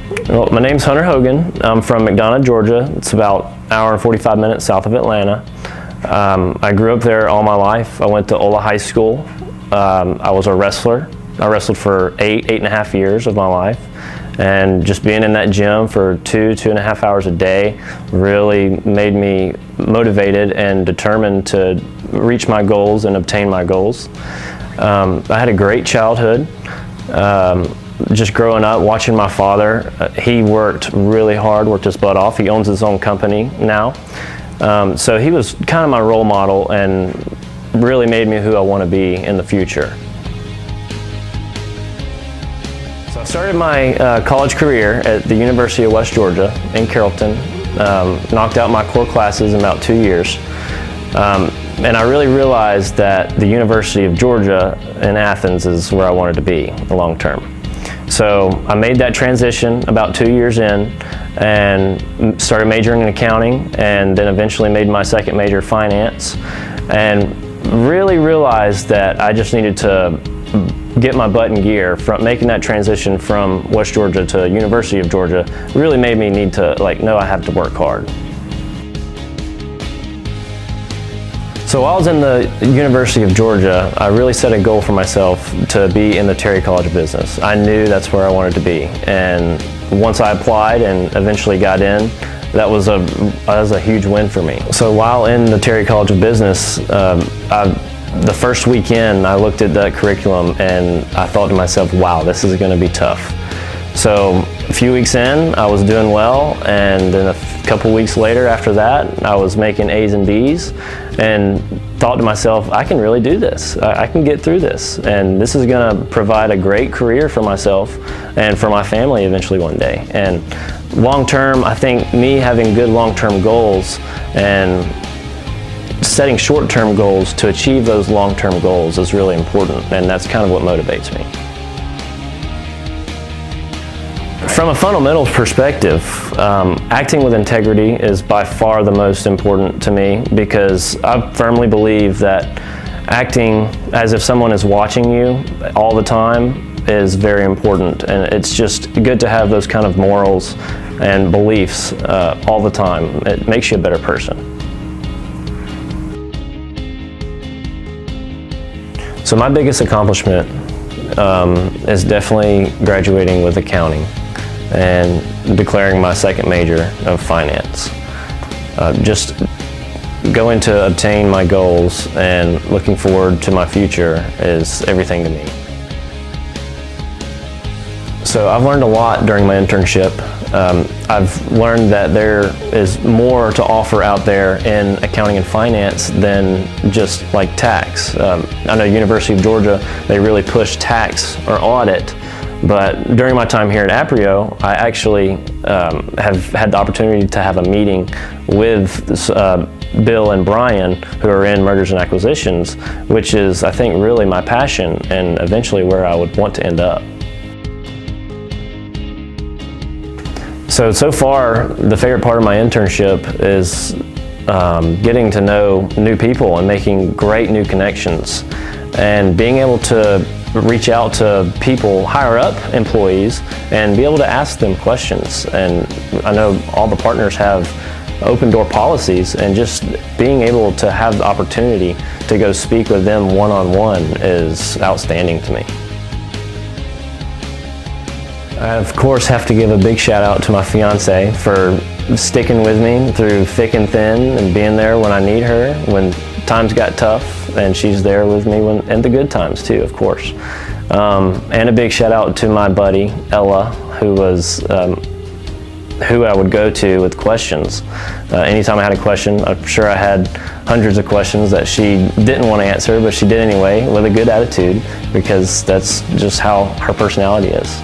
Well, my name's Hunter Hogan. I'm from McDonough, Georgia. It's about an hour and 45 minutes south of Atlanta. I grew up there all my life. I went to Ola High School. I was a wrestler. I wrestled for eight and a half years of my life. And just being in that gym for 2.5 hours a day really made me motivated and determined to reach my goals and obtain my goals. I had a great childhood. Just growing up, watching my father, he worked really hard, worked his butt off. He owns his own company now. So he was kind of my role model and really made me who I want to be in the future. So I started my college career at the University of West Georgia in Carrollton. Knocked out my core classes in about 2 years. And I really realized that the University of Georgia in Athens is where I wanted to be long term. So I made that transition about 2 years in and started majoring in accounting, and then eventually made my second major finance, and really realized that I just needed to get my butt in gear. From making that transition from West Georgia to University of Georgia really made me need to know I have to work hard. So while I was in the University of Georgia, I really set a goal for myself to be in the Terry College of Business. I knew that's where I wanted to be, and once I applied and eventually got in, that was a huge win for me. So while in the Terry College of Business, the first weekend I looked at that curriculum and I thought to myself, wow, this is going to be tough. So a few weeks in, I was doing well, and then a couple weeks later after that, I was making A's and B's, and thought to myself, I can really do this. I can get through this, and this is going to provide a great career for myself and for my family eventually one day. And long term, I think me having good long-term goals and setting short-term goals to achieve those long-term goals is really important, and that's kind of what motivates me. From a fundamentals perspective, acting with integrity is by far the most important to me, because I firmly believe that acting as if someone is watching you all the time is very important, and it's just good to have those kind of morals and beliefs all the time. It makes you a better person. So my biggest accomplishment is definitely graduating with accounting and declaring my second major of finance. Just going to obtain my goals and looking forward to my future is everything to me. So I've learned a lot during my internship. I've learned that there is more to offer out there in accounting and finance than just like tax. I know University of Georgia, they really push tax or audit. But during my time here at Aprio, I actually have had the opportunity to have a meeting with Bill and Brian, who are in mergers and acquisitions, which is, I think, really my passion and eventually where I would want to end up. So far, the favorite part of my internship is getting to know new people and making great new connections, and being able to reach out to people, higher up employees, and be able to ask them questions. And I know all the partners have open door policies, and just being able to have the opportunity to go speak with them one-on-one is outstanding to me. I, of course, have to give a big shout out to my fiance for sticking with me through thick and thin and being there when I need her, when times got tough, and she's there with me and the good times too, of course. And a big shout out to my buddy, Ella, who was who I would go to with questions. Anytime I had a question, I'm sure I had hundreds of questions that she didn't want to answer, but she did anyway with a good attitude, because that's just how her personality is.